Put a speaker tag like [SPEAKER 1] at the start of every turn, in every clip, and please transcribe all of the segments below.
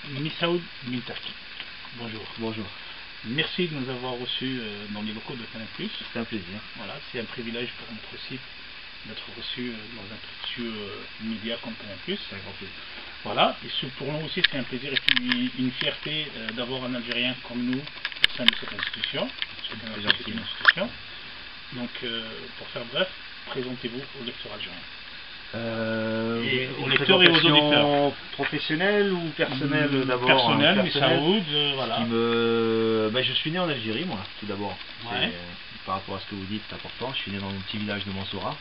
[SPEAKER 1] Missaoud Mintaki. Bonjour.
[SPEAKER 2] Bonjour.
[SPEAKER 1] Merci de nous avoir reçus dans les locaux de Canal+.
[SPEAKER 2] C'est un plaisir.
[SPEAKER 1] Voilà, c'est un privilège pour notre site d'être reçu dans un précieux média comme Canal+.
[SPEAKER 2] C'est un grand plaisir.
[SPEAKER 1] Voilà, et pour nous aussi c'est un plaisir et puis une fierté d'avoir un Algérien comme nous au sein de cette institution. C'est une institution. Donc pour faire bref, présentez-vous aux lecteurs algériens.
[SPEAKER 2] Aux
[SPEAKER 1] lecteurs et aux auditeurs.
[SPEAKER 2] Professionnels ou personnels d'abord?
[SPEAKER 1] Personnel, Missaoud, voilà.
[SPEAKER 2] Je suis né en Algérie, moi, tout d'abord.
[SPEAKER 1] Ouais.
[SPEAKER 2] Par rapport à ce que vous dites, c'est important. Je suis né dans un petit village de Mansoura,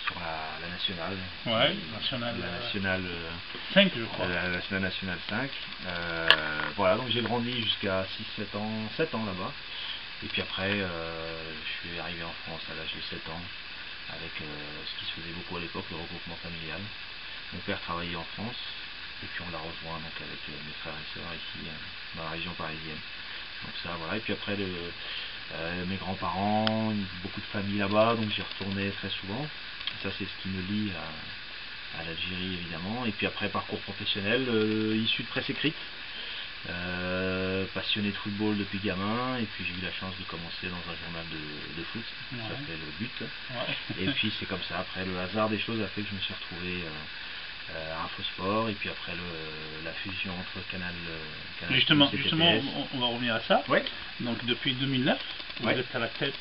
[SPEAKER 2] sur la nationale.
[SPEAKER 1] Ouais,
[SPEAKER 2] la nationale
[SPEAKER 1] 5, je crois.
[SPEAKER 2] La nationale 5. Voilà, donc j'ai grandi jusqu'à 7 ans là-bas. Et puis après, je suis arrivé en France à l'âge de 7 ans, avec ce qui se faisait beaucoup à l'époque, le regroupement familial. Mon père travaillait en France, et puis on l'a rejoint donc avec mes frères et sœurs ici, dans la région parisienne. Donc ça, voilà. Et puis après, mes grands-parents, beaucoup de familles là-bas, donc j'y retournais très souvent. Et ça, c'est ce qui me lie à l'Algérie, évidemment. Et puis après, parcours professionnel, issu de presse écrite. Passionné de football depuis gamin, et puis j'ai eu la chance de commencer dans un journal de foot qui s'appelle But. Ouais. Et puis c'est comme ça, après le hasard des choses a fait que je me suis retrouvé à Infosport, et puis après la fusion entre Canal
[SPEAKER 1] justement, on va revenir à ça.
[SPEAKER 2] Ouais.
[SPEAKER 1] Donc depuis 2009, vous êtes à la tête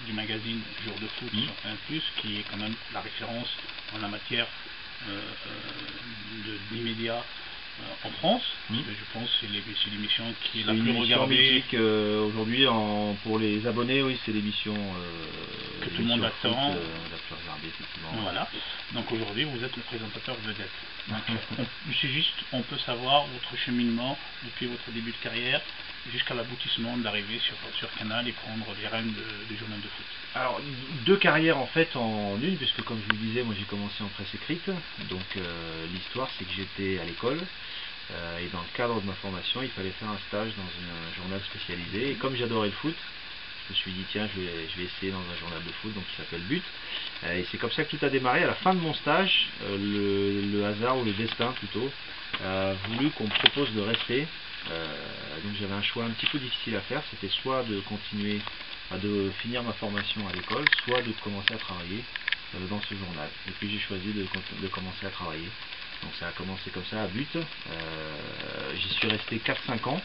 [SPEAKER 1] du magazine Jour de foot sur Canal+, qui est quand même la référence en la matière d'immédiat en France. Je pense que c'est l'émission qui est la plus regardée.
[SPEAKER 2] Aujourd'hui, pour les abonnés, oui, c'est l'émission
[SPEAKER 1] que tout le monde attend.
[SPEAKER 2] La plus regardée, effectivement.
[SPEAKER 1] Voilà. Donc aujourd'hui, vous êtes le présentateur vedette. On peut savoir votre cheminement depuis votre début de carrière jusqu'à l'aboutissement d'arriver sur Canal et prendre les rênes du journal de foot.
[SPEAKER 2] Alors, 2 carrières en fait en une, puisque comme je vous le disais, moi j'ai commencé en presse écrite. Donc l'histoire, c'est que j'étais à l'école, et dans le cadre de ma formation, il fallait faire un stage dans un journal spécialisé. Et comme j'adorais le foot, je me suis dit tiens, je vais essayer dans un journal de foot, donc qui s'appelle But. Et c'est comme ça que tout a démarré. À la fin de mon stage, le hasard, ou le destin plutôt, a voulu qu'on me propose de rester. Donc j'avais un choix un petit peu difficile à faire, c'était soit de continuer de finir ma formation à l'école, soit de commencer à travailler dans ce journal. Et puis j'ai choisi de commencer à travailler. Donc ça a commencé comme ça à But. J'y suis resté 4-5 ans,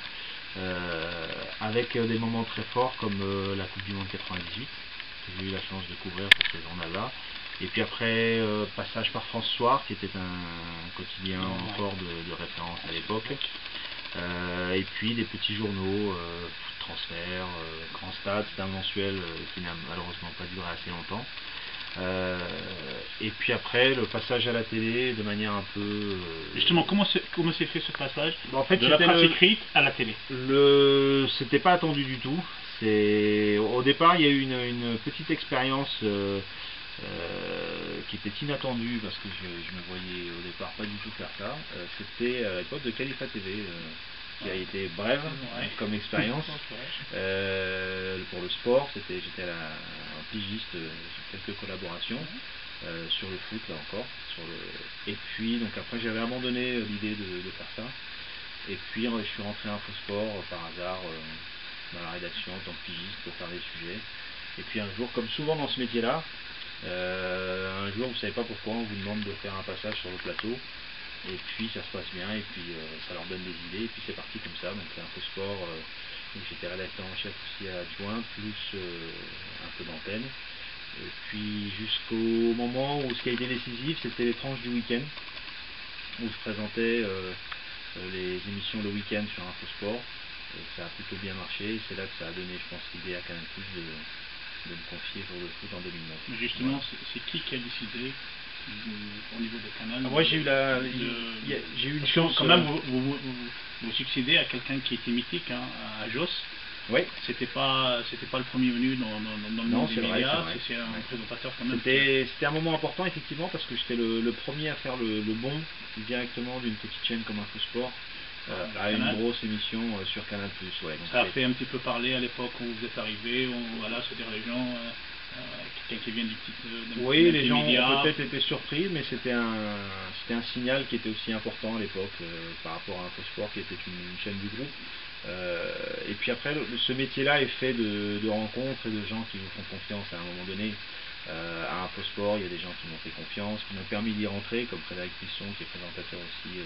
[SPEAKER 2] avec des moments très forts comme la Coupe du Monde 98, que j'ai eu la chance de couvrir pour ce journal-là. Et puis après, passage par France Soir, qui était un quotidien fort de référence à l'époque. Et puis des petits journaux, Foot Transfert, Grand Stade, c'était un mensuel qui n'a malheureusement pas duré assez longtemps. Et puis après, le passage à la télé de manière un peu...
[SPEAKER 1] Justement, comment s'est fait ce passage
[SPEAKER 2] en fait,
[SPEAKER 1] de la presse écrite à la télé?
[SPEAKER 2] C'était pas attendu du tout. Au départ, il y a eu une petite expérience qui était inattendue, parce que je me voyais au départ pas du tout faire ça. C'était à l'époque de Khalifa TV, qui a été brève comme expérience. Pour le sport, j'étais un pigiste sur quelques collaborations, sur le foot là encore. Et puis donc après j'avais abandonné l'idée de faire ça. Et puis je suis rentré à Infosport par hasard dans la rédaction en tant que pigiste pour faire des sujets. Et puis un jour, comme souvent dans ce métier-là, un jour, vous savez pas pourquoi, on vous demande de faire un passage sur le plateau, et puis ça se passe bien, et puis ça leur donne des idées, et puis c'est parti comme ça. Donc Infosport, où j'étais rédacteur en chef aussi adjoint, plus un peu d'antenne. Et puis jusqu'au moment où ce qui a été décisif, c'était les tranches du week-end, où je présentais les émissions le week-end sur Infosport, et ça a plutôt bien marché, et c'est là que ça a donné, je pense, l'idée à Canal+ de me confier Jour de foot en 2009.
[SPEAKER 1] Mais justement, c'est qui a décidé au niveau de Canal?
[SPEAKER 2] Moi j'ai eu une chance.
[SPEAKER 1] Quand même, vous succédez à quelqu'un qui était mythique, à Joss.
[SPEAKER 2] Oui.
[SPEAKER 1] C'était pas le premier venu dans le monde des médias, c'est un présentateur quand même.
[SPEAKER 2] C'était un moment important effectivement, parce que j'étais le premier à faire le bond directement d'une petite chaîne comme Infosport à une grosse émission sur Canal+.
[SPEAKER 1] Ça a fait un petit peu parler à l'époque où vous êtes arrivé, c'est-à-dire les gens quelqu'un qui vient
[SPEAKER 2] Oui, les
[SPEAKER 1] des
[SPEAKER 2] gens
[SPEAKER 1] médias.
[SPEAKER 2] ont peut-être été surpris, mais c'était un signal qui était aussi important à l'époque par rapport à InfoSport qui était une chaîne du groupe. Et puis après, ce métier-là est fait de rencontres et de gens qui vous font confiance à un moment donné. À InfoSport, il y a des gens qui m'ont fait confiance, qui m'ont permis d'y rentrer, comme Frédéric Plisson, qui est présentateur aussi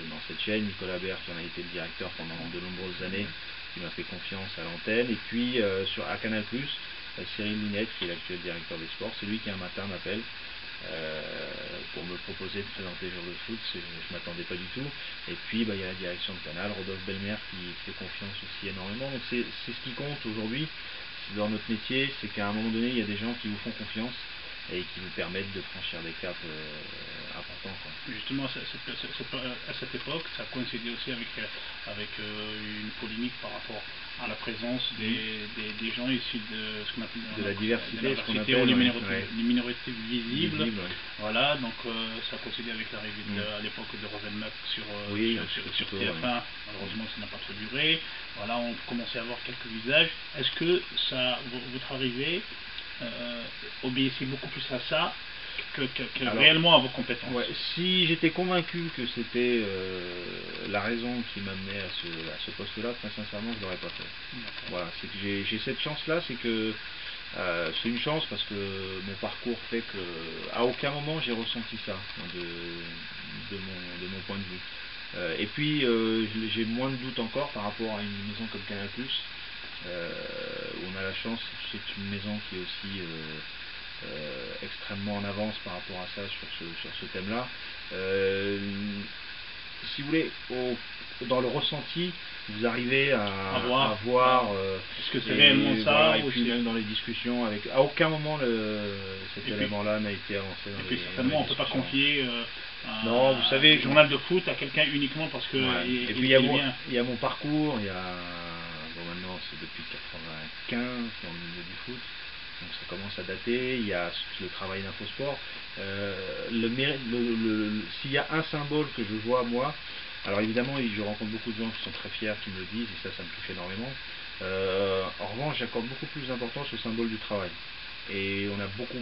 [SPEAKER 2] dans cette chaîne, Nicolas Bert, qui en a été le directeur pendant de nombreuses années, qui m'a fait confiance à l'antenne, et puis à Canal+, Cyril Linette, qui est l'actuel directeur des sports, c'est lui qui un matin m'appelle pour me proposer de présenter Jour de foot. Je ne m'attendais pas du tout. Et puis il y a la direction de Canal, Rodolphe Belmer, qui fait confiance aussi énormément. Donc c'est ce qui compte aujourd'hui dans notre métier, c'est qu'à un moment donné, il y a des gens qui vous font confiance et qui vous permettent de franchir des caps importants, quoi.
[SPEAKER 1] Justement, à cette époque, ça coïncidait aussi avec une polémique par rapport à la présence des gens issus de ce qu'on appelle
[SPEAKER 2] de la diversité,
[SPEAKER 1] ce qu'on appelle les minorités visibles.
[SPEAKER 2] Ouais.
[SPEAKER 1] Voilà, donc ça coïncidait avec l'arrivée à l'époque de Rosenmack sur TF1. Malheureusement, ça n'a pas trop duré. Voilà, on commençait à voir quelques visages. Est-ce que votre arrivée obéissait beaucoup plus à ça alors, réellement à vos compétences?
[SPEAKER 2] Ouais, si j'étais convaincu que c'était la raison qui m'amenait à ce poste-là, très sincèrement, je ne l'aurais pas fait. Voilà, c'est que j'ai cette chance-là, c'est que c'est une chance parce que mon parcours fait que à aucun moment j'ai ressenti ça de mon point de vue. Et puis j'ai moins de doutes encore par rapport à une maison comme Canal+, où on a la chance, c'est une maison qui est aussi extrêmement en avance par rapport à ça sur ce thème-là. Si vous voulez, dans le ressenti, vous arrivez à voir
[SPEAKER 1] est-ce que c'est réellement ça,
[SPEAKER 2] voilà, et puis même dans les discussions, à aucun moment cet élément-là n'a été avancé.
[SPEAKER 1] Et puis certainement, on ne peut pas confier
[SPEAKER 2] non, vous savez,
[SPEAKER 1] un journal de foot à quelqu'un uniquement parce que
[SPEAKER 2] et puis il y a mon parcours, maintenant c'est depuis 95 dans le milieu du foot. Donc ça commence à dater, il y a le travail d'InfoSport. S'il y a un symbole que je vois moi, alors évidemment je rencontre beaucoup de gens qui sont très fiers, qui me le disent, et ça me touche énormément. En revanche, j'accorde beaucoup plus d'importance au symbole du travail. Et on a beaucoup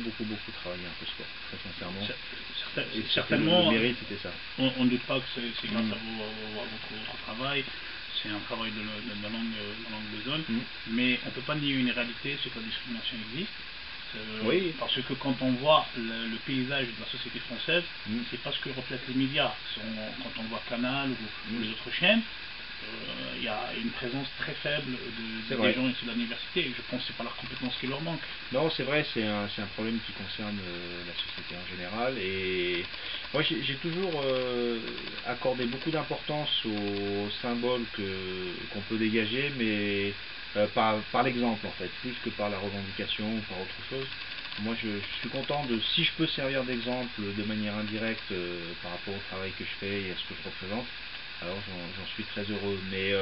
[SPEAKER 2] travaillé InfoSport, très sincèrement.
[SPEAKER 1] Certainement,
[SPEAKER 2] le mérite c'était ça.
[SPEAKER 1] On ne doute pas que c'est grâce à votre travail. C'est un travail de langue zone, mais on ne peut pas nier une réalité, c'est que la discrimination existe.
[SPEAKER 2] Oui.
[SPEAKER 1] Parce que quand on voit le paysage de la société française, c'est pas ce que reflètent les médias. Quand on voit Canal ou les autres chaînes, il y a une présence très faible des gens issus de l'université. Je pense que ce n'est pas leurs compétences qui leur manquent.
[SPEAKER 2] Non, c'est vrai, c'est un problème qui concerne la société en général. Et moi, j'ai toujours accordé beaucoup d'importance aux symboles qu'on peut dégager, mais par l'exemple, en fait, plus que par la revendication ou par autre chose. Moi, je suis content si je peux servir d'exemple de manière indirecte par rapport au travail que je fais et à ce que je représente, alors j'en suis très heureux. Mais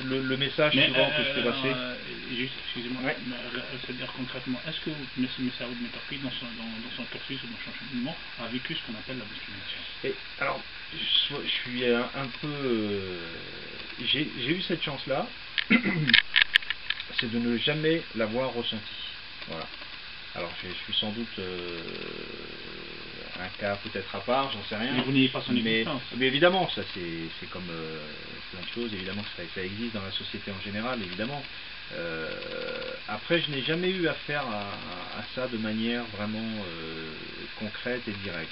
[SPEAKER 2] le message souvent que je fais passer.
[SPEAKER 1] Juste, excusez-moi, c'est-à-dire concrètement, est-ce que M. Messaoud Metarki, dans son cursus ou dans son cheminement, a vécu ce qu'on appelle la discrimination?
[SPEAKER 2] Alors, je suis un peu. J'ai eu cette chance-là, c'est de ne jamais l'avoir ressenti. Voilà. Alors je suis sans doute un cas peut-être à part, j'en sais rien.
[SPEAKER 1] Mais vous n'ayez pas son existence.
[SPEAKER 2] Mais évidemment, ça c'est comme plein de choses, évidemment que ça existe dans la société en général, évidemment. Après, je n'ai jamais eu affaire à ça de manière vraiment concrète et directe.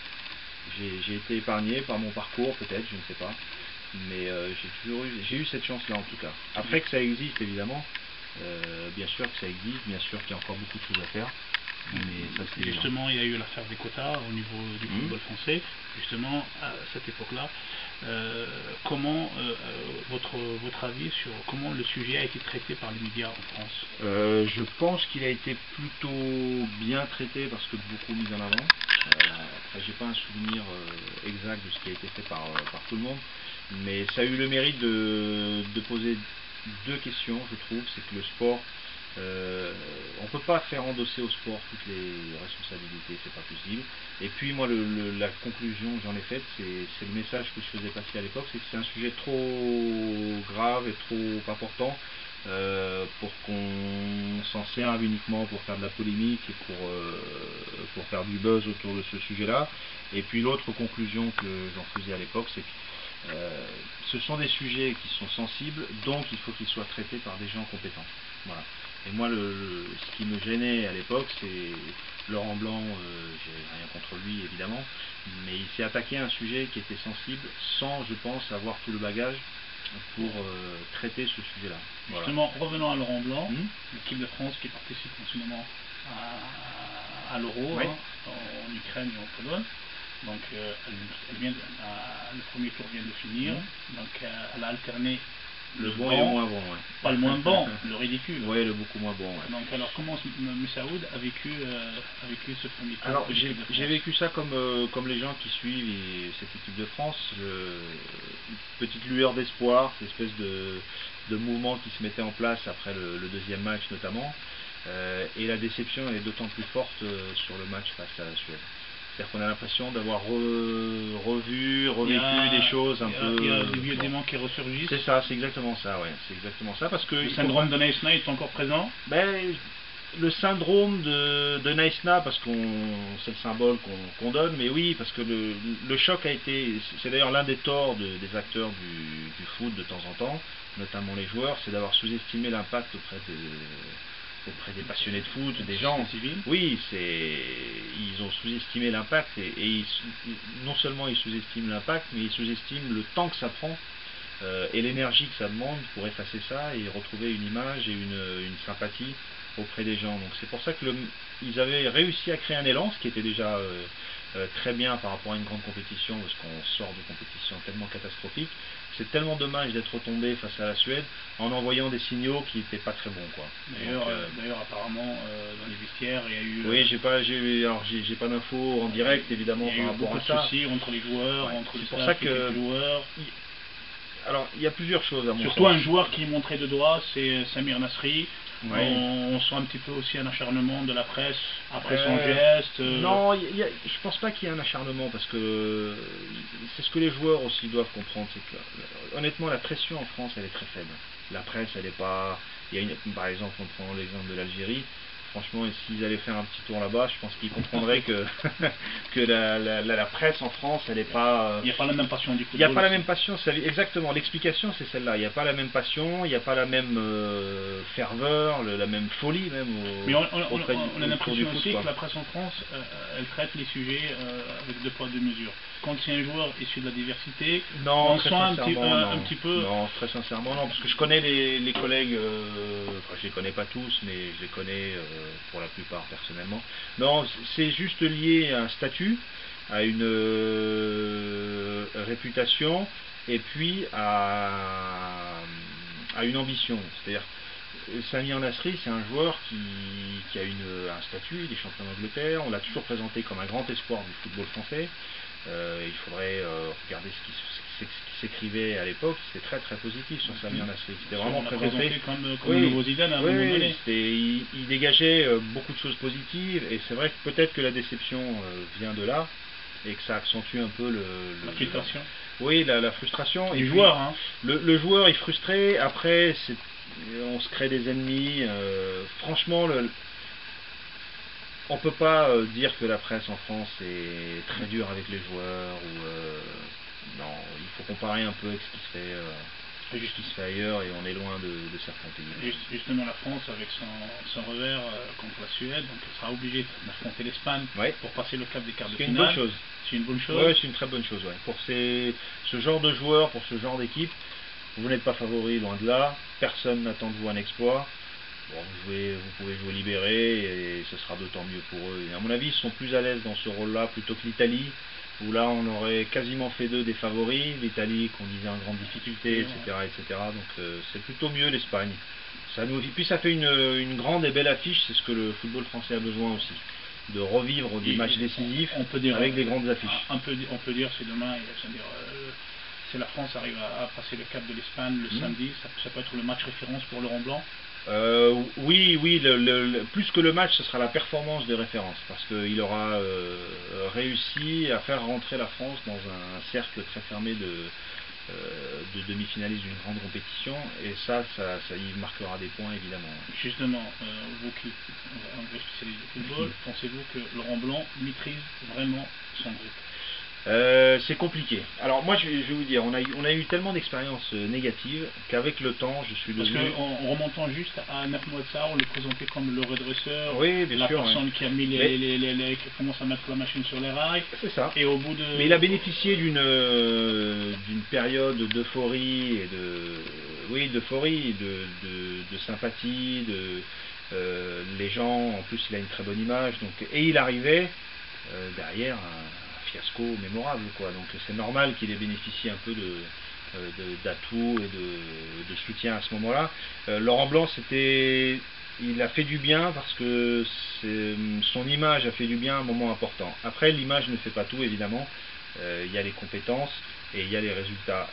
[SPEAKER 2] J'ai été épargné par mon parcours, peut-être, je ne sais pas. Mais j'ai eu cette chance-là en tout cas. Après que ça existe, évidemment, bien sûr que ça existe, bien sûr qu'il y a encore beaucoup de choses à faire. Mais ça,
[SPEAKER 1] justement, il y a eu l'affaire des quotas au niveau du football français. Justement, à cette époque-là, comment votre avis sur comment le sujet a été traité par les médias en France?
[SPEAKER 2] Je pense qu'il a été plutôt bien traité parce que beaucoup mis en avant. Après, j'ai pas un souvenir exact de ce qui a été fait par tout le monde, mais ça a eu le mérite de poser deux questions, je trouve. C'est que le sport, on peut pas faire endosser au sport toutes les responsabilités, c'est pas possible. Et puis moi, la conclusion que j'en ai faite, c'est le message que je faisais passer à l'époque, c'est que c'est un sujet trop grave et trop important pour qu'on s'en serve uniquement pour faire de la polémique et pour faire du buzz autour de ce sujet-là. Et puis l'autre conclusion que j'en faisais à l'époque, c'est que ce sont des sujets qui sont sensibles, donc il faut qu'ils soient traités par des gens compétents. Voilà. Et moi, ce qui me gênait à l'époque, c'est Laurent Blanc, j'ai rien contre lui évidemment, mais il s'est attaqué à un sujet qui était sensible sans, je pense, avoir tout le bagage pour traiter ce sujet-là.
[SPEAKER 1] Justement, voilà. Revenons à Laurent Blanc, l'équipe de France qui participe en ce moment à l'Euro,
[SPEAKER 2] oui.
[SPEAKER 1] En Ukraine et en Pologne. Donc le premier tour vient de finir, donc elle a alterné
[SPEAKER 2] le bon et le moins bon. Ouais.
[SPEAKER 1] Pas le moins bon, le ridicule.
[SPEAKER 2] Oui, le beaucoup moins bon. Ouais.
[SPEAKER 1] Donc alors comment M. Saoud a vécu ce premier tour?
[SPEAKER 2] Alors j'ai vécu ça comme les gens qui suivent cette équipe de France, une petite lueur d'espoir, cette espèce de mouvement qui se mettait en place après le deuxième match notamment, et la déception est d'autant plus forte sur le match face à la Suède. C'est-à-dire qu'on a l'impression d'avoir revécu des choses un peu...
[SPEAKER 1] Il y a des vieux démons qui ressurgissent.
[SPEAKER 2] C'est ça, c'est exactement ça, ouais. C'est exactement ça, parce que...
[SPEAKER 1] Le syndrome de Naïsna est encore présent?
[SPEAKER 2] Ben, le syndrome de Naïsna, parce que c'est le symbole qu'on donne, mais oui, parce que le choc a été... C'est d'ailleurs l'un des torts des acteurs du foot de temps en temps, notamment les joueurs, c'est d'avoir sous-estimé l'impact auprès des passionnés de foot, des gens
[SPEAKER 1] civils.
[SPEAKER 2] Oui, ils ont sous-estimé l'impact et non seulement ils sous-estiment l'impact, mais ils sous-estiment le temps que ça prend et l'énergie que ça demande pour effacer ça et retrouver une image et une sympathie auprès des gens. Donc c'est pour ça que ils avaient réussi à créer un élan, ce qui était déjà très bien par rapport à une grande compétition, parce qu'on sort de compétitions tellement catastrophiques. C'est tellement dommage d'être retombé face à la Suède en envoyant des signaux qui n'étaient pas très bons, quoi.
[SPEAKER 1] D'ailleurs, apparemment, dans les vestiaires, il y a eu...
[SPEAKER 2] Oui, j'ai pas d'infos en direct, évidemment, par rapport à ça.
[SPEAKER 1] Il y a eu beaucoup de soucis entre les joueurs, entre les
[SPEAKER 2] staffs et les joueurs. Alors, il y a plusieurs choses à mon
[SPEAKER 1] Surtout un joueur qui est montré de doigt, c'est Samir Nasri.
[SPEAKER 2] Oui.
[SPEAKER 1] On sent un petit peu aussi un acharnement de la presse après son geste.
[SPEAKER 2] Non, je pense pas qu'il y ait un acharnement, parce que c'est ce que les joueurs aussi doivent comprendre, c'est que honnêtement la pression en France elle est très faible. La presse elle est pas... par exemple on prend l'exemple de l'Algérie, franchement s'ils allaient faire un petit tour là-bas, je pense qu'ils comprendraient que la presse en France elle est pas...
[SPEAKER 1] Il n'y a pas la même passion du football.
[SPEAKER 2] Il n'y a pas la même passion, exactement, l'explication c'est celle-là, il n'y a pas la même passion, il n'y a pas la même ferveur, la même folie même
[SPEAKER 1] mais on a l'impression aussi que la presse en France elle traite les sujets avec deux poids deux mesures. Quand c'est un joueur issu de la diversité,
[SPEAKER 2] non,
[SPEAKER 1] on sent un petit peu...
[SPEAKER 2] Non, très sincèrement non, parce que je connais les collègues, enfin je les connais pas tous, mais je les connais pour la plupart personnellement. Non, c'est juste lié à un statut, à une réputation, et puis à une ambition. C'est-à-dire, Samir Nasri, c'est un joueur qui a un statut, il est champion d'Angleterre, on l'a toujours présenté comme un grand espoir du football français. Il faudrait regarder ce qui s'écrivait à l'époque, c'était très très positif sur Samir Nasri. C'était vraiment présenté
[SPEAKER 1] comme le nouveau Zidane à un moment donné.
[SPEAKER 2] Il dégageait beaucoup de choses positives, et c'est vrai que peut-être que la déception vient de là, et que ça accentue un peu
[SPEAKER 1] la frustration.
[SPEAKER 2] Oui, la frustration.
[SPEAKER 1] Du joueur, hein.
[SPEAKER 2] Le joueur est frustré, après on se crée des ennemis. Franchement, on peut pas dire que la presse en France est très dure avec les joueurs, non, il faut comparer un peu avec ce qui se fait ailleurs, et on est loin de certains pays.
[SPEAKER 1] Justement, la France, avec son revers contre la Suède, donc elle sera obligée d'affronter l'Espagne pour passer le cap des quarts de finale.
[SPEAKER 2] C'est une bonne chose.
[SPEAKER 1] C'est une bonne chose.
[SPEAKER 2] Oui, c'est une très bonne chose. Ouais. Pour ce genre de joueurs, pour ce genre d'équipe, vous n'êtes pas favori, loin de là. Personne n'attend de vous un exploit. Bon, vous pouvez jouer libéré, et ce sera d'autant mieux pour eux. Et à mon avis, ils sont plus à l'aise dans ce rôle-là plutôt que l'Italie, où là on aurait quasiment fait d'eux des favoris. L'Italie qu'on disait en grande difficulté, etc. Donc c'est plutôt mieux l'Espagne. Et puis ça fait une grande et belle affiche, c'est ce que le football français a besoin aussi, de revivre des matchs décisifs avec des grandes affiches.
[SPEAKER 1] On peut dire c'est demain, si la France arrive à passer le cap de l'Espagne le samedi, ça peut être le match référence pour Laurent Blanc.
[SPEAKER 2] Oui, plus que le match, ce sera la performance de référence, parce qu'il aura réussi à faire rentrer la France dans un cercle très fermé de demi-finaliste d'une grande compétition, et ça y marquera des points évidemment.
[SPEAKER 1] Justement, vous qui êtes un vrai spécialiste de football, pensez-vous que Laurent Blanc maîtrise vraiment son groupe?
[SPEAKER 2] C'est compliqué. Alors moi je vais vous dire, on a eu tellement d'expériences négatives qu'avec le temps je suis devenu...
[SPEAKER 1] Parce qu'en remontant juste à 9 mois de ça, on le présentait comme le redresseur,
[SPEAKER 2] oui, bien
[SPEAKER 1] la
[SPEAKER 2] sûr,
[SPEAKER 1] personne qui a mis qui commence à mettre la machine sur les rails.
[SPEAKER 2] C'est ça.
[SPEAKER 1] Et au bout de...
[SPEAKER 2] Mais il a bénéficié d'une période d'euphorie et d'euphorie, de sympathie, les gens, en plus il a une très bonne image, donc, et il arrivait derrière un fiasco mémorable, quoi. Donc c'est normal qu'il ait bénéficié un peu d'atouts et de soutien à ce moment-là. Laurent Blanc, il a fait du bien parce que son image a fait du bien à un moment important. Après, l'image ne fait pas tout, évidemment. Il y a les compétences et il y a les résultats.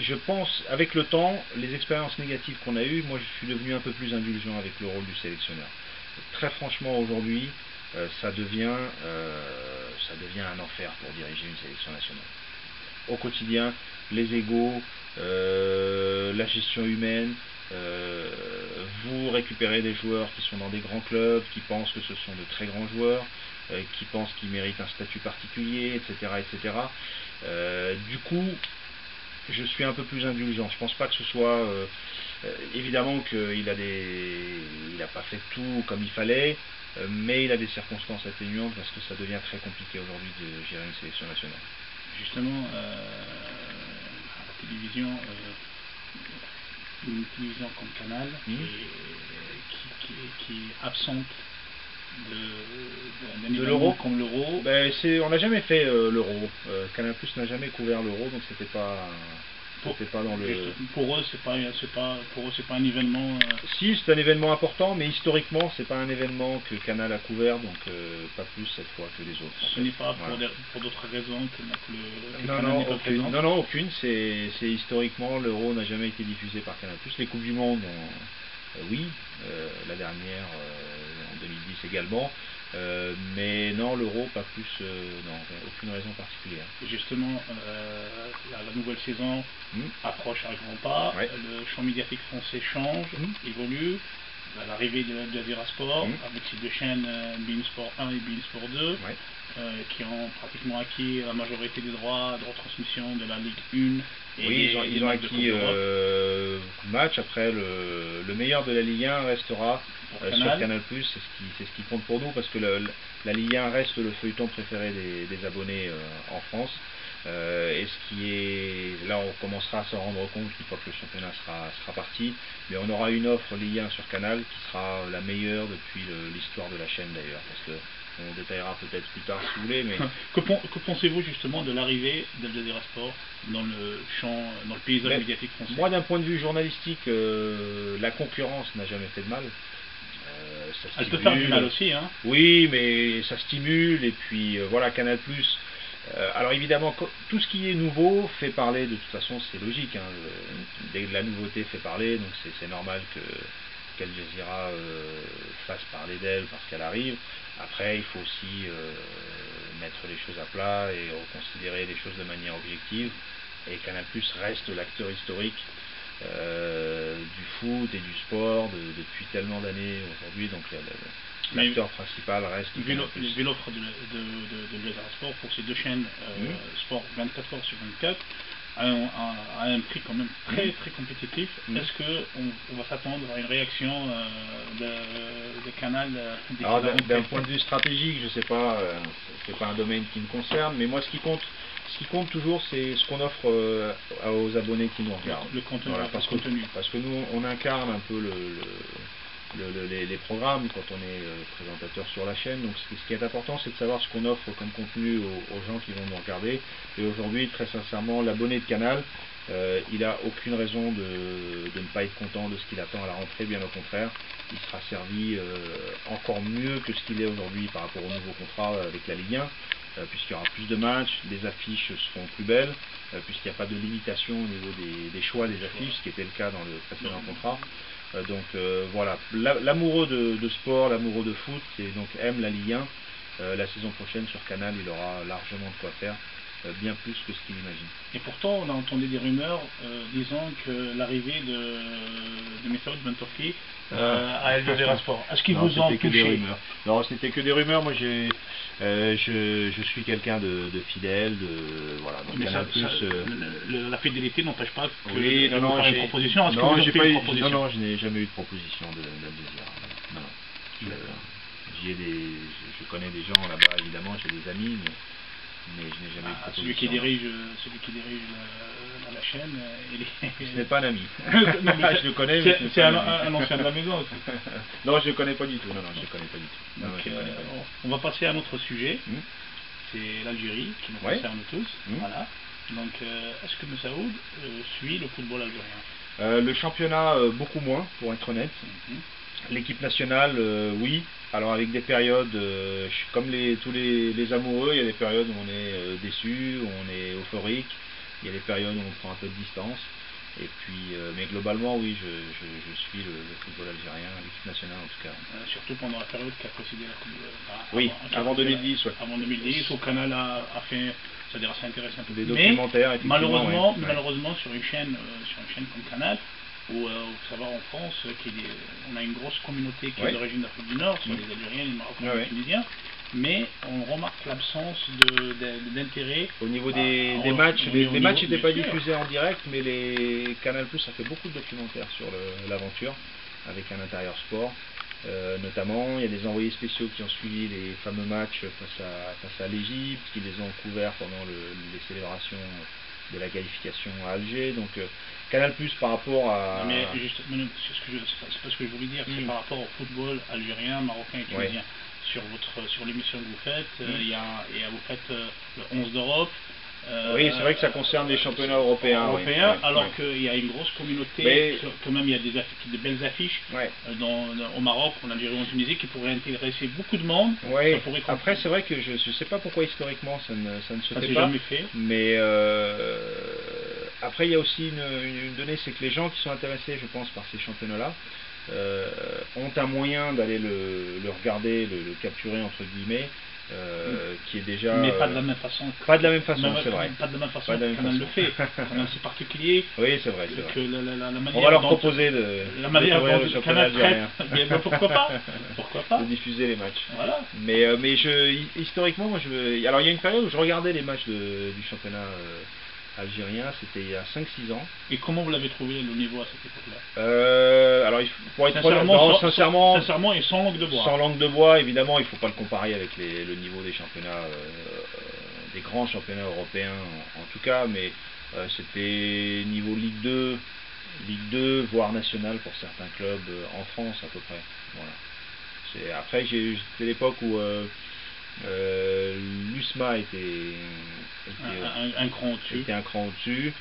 [SPEAKER 2] Je pense, avec le temps, les expériences négatives qu'on a eues, moi je suis devenu un peu plus indulgent avec le rôle du sélectionneur. Très franchement, aujourd'hui, ça devient un enfer pour diriger une sélection nationale. Au quotidien, les égos, la gestion humaine, vous récupérez des joueurs qui sont dans des grands clubs, qui pensent que ce sont de très grands joueurs, qui pensent qu'ils méritent un statut particulier, etc. etc. Du coup, je suis un peu plus indulgent. Je pense pas que ce soit... évidemment qu'il n'a pas fait tout comme il fallait, mais il a des circonstances atténuantes parce que ça devient très compliqué aujourd'hui de gérer une sélection nationale.
[SPEAKER 1] Justement, à la télévision, une télévision comme Canal qui est absente d'un événement comme l'Euro.
[SPEAKER 2] Ben, on n'a jamais fait l'Euro. Canal+ n'a jamais couvert l'Euro, donc c'était pas dans le...
[SPEAKER 1] Pour eux, c'est pas un événement...
[SPEAKER 2] Si, c'est un événement important, mais historiquement, c'est pas un événement que Canal a couvert, donc pas plus cette fois que les autres.
[SPEAKER 1] Ce n'est pas pour d'autres raisons que
[SPEAKER 2] Canal n'est pas présent. Non, aucune. C'est historiquement, l'Euro n'a jamais été diffusé par Canal+. Les Coupes du Monde, oui, la dernière en 2010 également. Mais non, l'Euro, pas plus, non, aucune raison particulière.
[SPEAKER 1] Et justement, la nouvelle saison approche à grands pas, le champ médiatique français change, évolue, l'arrivée de Vira Sport, avec ces deux chaînes, beIN Sport 1 et beIN Sport 2, qui ont pratiquement acquis la majorité des droits de retransmission de la Ligue 1.
[SPEAKER 2] Oui, ils ont acquis match. Après, le meilleur de la Ligue 1 restera sur Canal+, c'est ce qui compte pour nous, parce que la Ligue 1 reste le feuilleton préféré des abonnés en France. Et là on commencera à s'en rendre compte une fois que le championnat sera parti, mais on aura une offre Ligue 1 sur Canal qui sera la meilleure depuis l'histoire de la chaîne d'ailleurs, parce que on détaillera peut-être plus tard si vous voulez, mais...
[SPEAKER 1] Que pensez-vous justement de l'arrivée d'Al Jazeera Sport dans le paysage médiatique français?
[SPEAKER 2] Moi, d'un point de vue journalistique, la concurrence n'a jamais fait de mal.
[SPEAKER 1] Elle peut faire du mal aussi, hein.
[SPEAKER 2] Oui, mais ça stimule, et puis voilà, Canal+. Alors évidemment, tout ce qui est nouveau fait parler, de toute façon c'est logique, hein, la nouveauté fait parler, donc c'est normal qu'Al Jazeera fasse parler d'elle parce qu'elle arrive. Après il faut aussi mettre les choses à plat et reconsidérer les choses de manière objective, et Canal+ reste l'acteur historique du foot et du sport depuis tellement d'années aujourd'hui, donc l'acteur principal reste
[SPEAKER 1] vu l'offre de Jazeera Sport pour ces deux chaînes sport 24 heures sur 24 à un prix quand même très très compétitif. Est-ce qu'on va s'attendre à une réaction de Canal?
[SPEAKER 2] Alors d'un point de vue stratégique, je sais pas, c'est pas un domaine qui me concerne, mais moi ce qui compte toujours, c'est ce qu'on offre aux abonnés qui nous regardent.
[SPEAKER 1] Le contenu.
[SPEAKER 2] Voilà, parce que nous on incarne un peu les programmes quand on est présentateur sur la chaîne. Donc ce qui est important, c'est de savoir ce qu'on offre comme contenu aux gens qui vont nous regarder. Et aujourd'hui, très sincèrement, l'abonné de Canal, il n'a aucune raison de ne pas être content de ce qu'il attend à la rentrée. Bien au contraire, il sera servi encore mieux que ce qu'il est aujourd'hui par rapport au nouveau contrat avec la Ligue 1, puisqu'il y aura plus de matchs, les affiches seront plus belles, puisqu'il n'y a pas de limitation au niveau des choix des affiches, ce qui était le cas dans le précédent contrat. Donc voilà, l'amoureux de sport, l'amoureux de foot, donc aime la Ligue 1. La saison prochaine sur Canal, il aura largement de quoi faire. bien plus que ce qu'il imagine.
[SPEAKER 1] Et pourtant, on a entendu des rumeurs disant que l'arrivée de Mesut Bentorfi à El Jazeera Sport. Est-ce qu'ils vous ont
[SPEAKER 2] que des
[SPEAKER 1] touché?
[SPEAKER 2] rumeurs. Non, c'était que des rumeurs. Moi, je suis quelqu'un de fidèle, voilà. Donc,
[SPEAKER 1] Mais la fidélité n'empêche pas que
[SPEAKER 2] oui,
[SPEAKER 1] de vous faire une proposition. Est-ce que vous avez fait une proposition?
[SPEAKER 2] Non, je n'ai jamais eu de proposition d'Al Jazeera. Non. Je connais des gens là-bas, évidemment, j'ai des amis, mais je n'ai jamais eu de proposition.
[SPEAKER 1] Celui qui dirige la chaîne,
[SPEAKER 2] ce n'est pas un ami. Je le connais, mais
[SPEAKER 1] c'est un ancien de la maison aussi.
[SPEAKER 2] Non, je ne le connais pas du tout. Non, je le connais pas du tout.
[SPEAKER 1] Donc, on va passer à un autre sujet. C'est l'Algérie qui nous concerne tous. Voilà. Donc, est-ce que Messaoud suit le football algérien?
[SPEAKER 2] Le championnat, beaucoup moins, pour être honnête. L'équipe nationale, oui. Alors avec des périodes, comme tous les amoureux, il y a des périodes où on est déçu, où on est euphorique. Il y a des périodes où on prend un peu de distance. Et puis, mais globalement, oui, je suis le football algérien, l'équipe nationale en tout cas.
[SPEAKER 1] Surtout pendant la période qui a précédé la Coupe de...
[SPEAKER 2] Oui, avant 2010. Ouais.
[SPEAKER 1] Avant 2010, au Canal a fait, c'est-à-dire assez intéressant.
[SPEAKER 2] Des documentaires,
[SPEAKER 1] effectivement. Malheureusement, sur une chaîne comme Canal, où faut savoir en France on a une grosse communauté qui est d'origine d'Afrique du Nord, soit les Algériens, les Marocains, les Tunisiens, mais on remarque l'absence d'intérêt
[SPEAKER 2] au niveau des matchs. Les matchs n'étaient pas diffusés en direct, mais les Canal+ a fait beaucoup de documentaires sur l'aventure avec un intérieur sport. Notamment, il y a des envoyés spéciaux qui ont suivi les fameux matchs face à l'Égypte, qui les ont couverts pendant les célébrations de la qualification à Alger. Donc Canal+ par rapport à...
[SPEAKER 1] Mais c'est pas ce que je voulais dire, c'est par rapport au football algérien, marocain et tunisien. Sur l'émission que vous faites, vous faites le 11 d'Europe.
[SPEAKER 2] Oui, c'est vrai que ça concerne les championnats européens.
[SPEAKER 1] Alors qu'il y a une grosse communauté, quand même il y a de belles affiches au Maroc, en Algérie, en Tunisie, qui pourraient intéresser beaucoup de monde.
[SPEAKER 2] Après, c'est vrai que je ne sais pas pourquoi historiquement ça ne se fait pas.
[SPEAKER 1] Jamais fait.
[SPEAKER 2] Mais après, il y a aussi une donnée, c'est que les gens qui sont intéressés, je pense, par ces championnats-là, ont un moyen d'aller le regarder, le capturer entre guillemets, qui est déjà...
[SPEAKER 1] Mais pas de la même façon.
[SPEAKER 2] Pas de la même façon, c'est vrai.
[SPEAKER 1] Pas de la même façon que Canal le fait. Canal c'est particulier.
[SPEAKER 2] Oui, c'est vrai.
[SPEAKER 1] On
[SPEAKER 2] va leur proposer
[SPEAKER 1] la manière dont Canal traite. Pourquoi pas
[SPEAKER 2] de diffuser les matchs.
[SPEAKER 1] Voilà.
[SPEAKER 2] Mais historiquement, moi, alors il y a une période où je regardais les matchs du championnat algérien, c'était il y a 5-6 ans.
[SPEAKER 1] Et comment vous l'avez trouvé le niveau à cette époque-là?
[SPEAKER 2] Alors, pour être sincèrement,
[SPEAKER 1] et sans langue de bois.
[SPEAKER 2] Sans langue de bois, évidemment, il ne faut pas le comparer avec le niveau des championnats, des grands championnats européens en tout cas, mais c'était niveau Ligue 2, voire national pour certains clubs en France à peu près. Voilà. Après, c'était l'époque où l'USMA était
[SPEAKER 1] un cran au-dessus.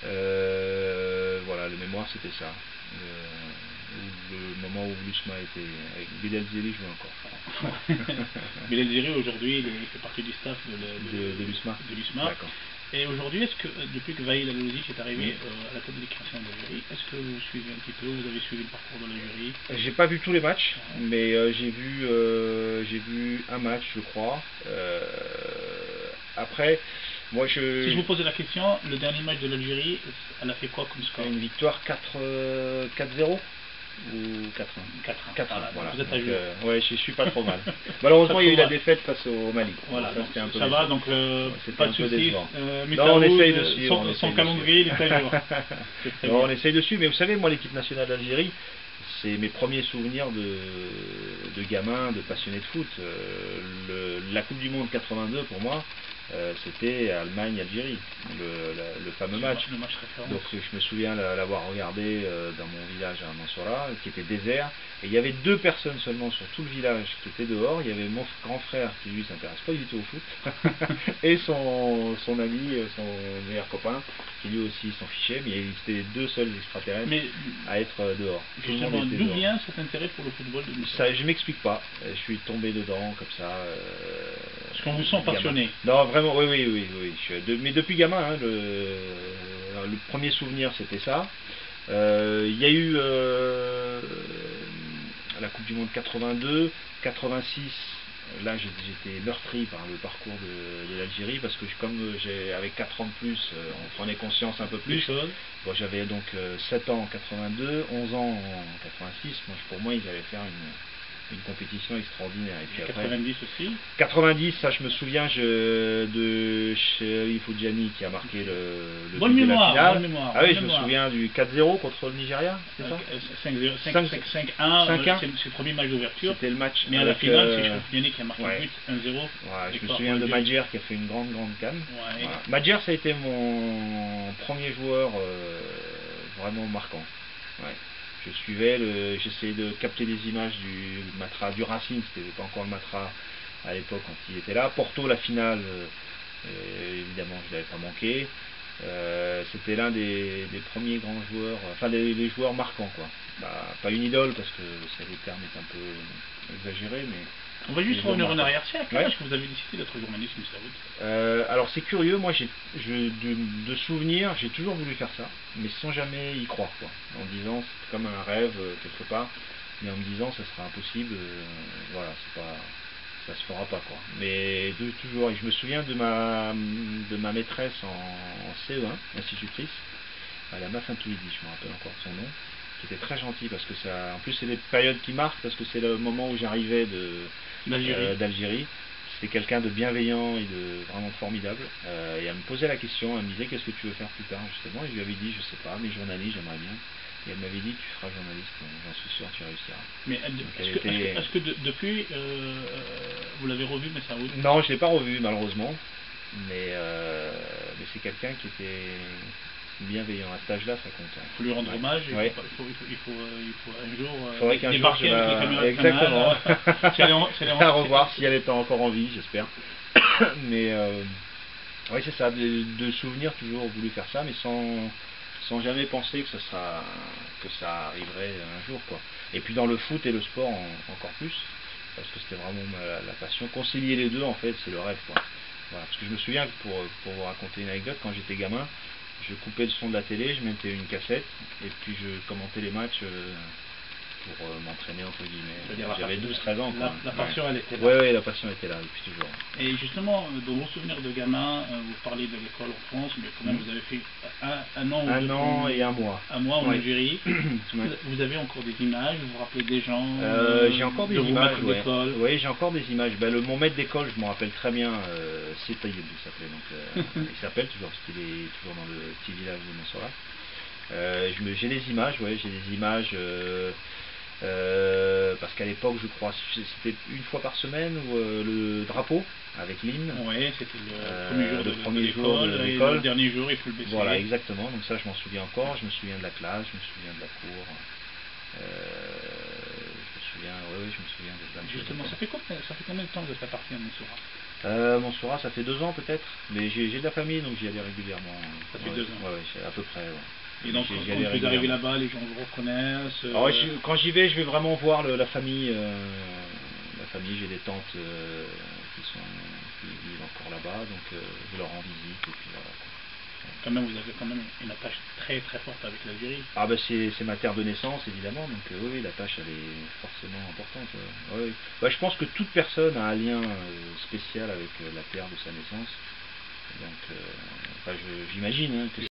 [SPEAKER 2] Voilà, le mémoire c'était ça. Le moment où l'USMA était avec Bilal Zeli jouait encore.
[SPEAKER 1] Bilal Zeli aujourd'hui il fait partie du staff de
[SPEAKER 2] l'USMA.
[SPEAKER 1] D'accord. Et aujourd'hui, est-ce que depuis que Vahid Alozic est arrivé à la tête de l'équipe nationale d'Algérie, est-ce que vous suivez un petit peu, vous avez suivi le parcours de l'Algérie?
[SPEAKER 2] J'ai pas vu tous les matchs, mais j'ai vu un match, je crois. Après, moi
[SPEAKER 1] Si je vous posais la question, le dernier match de l'Algérie, elle a fait quoi comme score?
[SPEAKER 2] Une victoire 4-0 ou 4-1. Voilà.
[SPEAKER 1] Vous êtes à jouer.
[SPEAKER 2] Ouais, je suis pas trop mal. Malheureusement, il y a eu la défaite face au Mali.
[SPEAKER 1] Voilà,
[SPEAKER 2] ça
[SPEAKER 1] va, donc pas de soucis.
[SPEAKER 2] On essaye de suivre.
[SPEAKER 1] Son calendrier, il est à jour.
[SPEAKER 2] On essaye de suivre, mais vous savez, moi, l'équipe nationale d'Algérie, c'est mes premiers souvenirs de gamin, de passionné de foot. La Coupe du Monde 82, pour moi, c'était Allemagne-Algérie, le fameux match. Donc je me souviens l'avoir regardé dans mon village à Mansoura, qui était désert, et il y avait 2 personnes seulement sur tout le village qui étaient dehors. Il y avait mon grand frère qui lui s'intéresse pas du tout au foot, et son ami, son meilleur copain, qui lui aussi s'en fichait, mais c'était les 2 seuls extraterrestres à être dehors.
[SPEAKER 1] Justement, d'où vient cet intérêt pour le football
[SPEAKER 2] ça, je m'explique pas, je suis tombé dedans comme ça.
[SPEAKER 1] Parce qu'on vous sent passionné.
[SPEAKER 2] Non, vraiment, oui. Mais depuis gamin, hein, le premier souvenir c'était ça. Il y a eu la Coupe du Monde 82, 86, là j'étais meurtri par le parcours de l'Algérie, parce que comme avec 4 ans de plus, on prenait conscience un peu plus. Bon, j'avais donc 7 ans en 82, 11 ans en 86, pour moi ils allaient faire une compétition extraordinaire. Et puis après,
[SPEAKER 1] 90 aussi.
[SPEAKER 2] 90, ça je me souviens de Sheriff Fujani qui a marqué le
[SPEAKER 1] bonne
[SPEAKER 2] but
[SPEAKER 1] mémoire,
[SPEAKER 2] de la finale.
[SPEAKER 1] bonne mémoire,
[SPEAKER 2] ah oui,
[SPEAKER 1] bonne
[SPEAKER 2] je
[SPEAKER 1] mémoire.
[SPEAKER 2] me souviens du 4-0 contre le Nigeria, c'est ça
[SPEAKER 1] 5-1, c'est le premier match d'ouverture.
[SPEAKER 2] C'était le match.
[SPEAKER 1] Mais à la finale, c'est Sheriff Fujani qui a marqué le but, 1-0.
[SPEAKER 2] Ouais, je me souviens de Madjer qui a fait une grande canne.
[SPEAKER 1] Ouais.
[SPEAKER 2] Voilà. Madjer, ça a été mon premier joueur vraiment marquant. Ouais. Je suivais, j'essayais de capter des images du Matra, du Racing, c'était pas encore le Matra à l'époque quand il était là. Porto, la finale, évidemment je l'avais pas manqué. C'était l'un des premiers grands joueurs, enfin les joueurs marquants quoi. Bah, pas une idole parce que le terme est un peu exagéré, mais...
[SPEAKER 1] On va juste revenir en arrière. C'est à quel
[SPEAKER 2] ouais.
[SPEAKER 1] âge que vous avez décidé d'être journaliste, Moussaoud?
[SPEAKER 2] Alors c'est curieux, moi de souvenirs, j'ai toujours voulu faire ça, mais sans jamais y croire quoi. En disant c'est comme un rêve quelque part, mais en me disant ça sera impossible, voilà, c'est pas, ça se fera pas quoi. Mais toujours, et je me souviens de ma maîtresse en CE1, institutrice, la Mafintouidi, je me rappelle encore son nom, qui était très gentille parce que ça, en plus c'est des périodes qui marquent parce que c'est le moment où j'arrivais d'Algérie. C'était quelqu'un de bienveillant et de vraiment formidable. Et elle me posait la question, elle me disait qu'est-ce que tu veux faire plus tard justement, et je lui avais dit je sais pas, mais journaliste j'aimerais bien. Et elle m'avait dit tu feras journaliste, j'en suis sûr tu réussiras.
[SPEAKER 1] Mais est-ce que depuis vous l'avez revu, Moussaoud?
[SPEAKER 2] Non, je l'ai pas revu malheureusement, mais c'est quelqu'un qui était bienveillant. À cet âge-là, ça compte.
[SPEAKER 1] Il faut lui rendre hommage.
[SPEAKER 2] Ouais.
[SPEAKER 1] Il faut un jour
[SPEAKER 2] faudrait qu'un jour
[SPEAKER 1] débarquer avec les caméras.
[SPEAKER 2] Exactement. À revoir si elle était encore en vie, j'espère. Mais oui, c'est ça, de souvenirs, toujours voulu faire ça, mais sans jamais penser que ça arriverait un jour quoi. Et puis dans le foot et le sport encore plus, parce que c'était vraiment la passion. Concilier les deux en fait, c'est le rêve quoi. Voilà, parce que je me souviens, pour vous raconter une anecdote, quand j'étais gamin, je coupais le son de la télé, je mettais une cassette et puis je commentais les matchs pour m'entraîner entre guillemets. J'avais 12-13 ans quoi.
[SPEAKER 1] La passion elle était là.
[SPEAKER 2] Ouais, la passion était là depuis toujours.
[SPEAKER 1] Et justement, dans vos souvenirs de gamin, vous parlez de l'école en France, mais quand même vous avez fait un an
[SPEAKER 2] et un mois.
[SPEAKER 1] Un mois en Algérie. Vous avez encore des images, vous vous rappelez des gens
[SPEAKER 2] j'ai encore des images,
[SPEAKER 1] d'école.
[SPEAKER 2] Oui, j'ai encore des images. Mon maître d'école, je m'en rappelle très bien, c'est Taïeb, il s'appelait. Il s'appelle toujours, parce qu'il est toujours dans le petit village de Mansoura. J'ai des images, j'ai des images. Parce qu'à l'époque, je crois, c'était une fois par semaine le drapeau avec l'hymne.
[SPEAKER 1] Oui, c'était le premier jour de l'école. Et le dernier jour, il faut le baisser.
[SPEAKER 2] Voilà, exactement. Donc ça, je m'en souviens encore. Je me souviens de la classe, je me souviens de la cour. Je me souviens de plein de choses.
[SPEAKER 1] Justement, ça fait combien de temps que vous êtes parti à Mansoura?
[SPEAKER 2] Mansoura, ça fait 2 ans peut-être. Mais j'ai de la famille, donc j'y allais régulièrement.
[SPEAKER 1] Ça fait 2 ans.
[SPEAKER 2] Ouais, à peu près.
[SPEAKER 1] Et donc, quand vous arrivez là-bas, les gens vous reconnaissent
[SPEAKER 2] Alors, quand j'y vais, je vais vraiment voir la famille. J'ai des tantes qui vivent encore là-bas, donc je leur rends visite. Et puis voilà.
[SPEAKER 1] Quand même, vous avez quand même une attache très très forte avec l'Algérie.
[SPEAKER 2] Ah ben c'est ma terre de naissance évidemment, donc oui, l'attache elle est forcément importante. Je pense que toute personne a un lien spécial avec la terre de sa naissance. Donc j'imagine que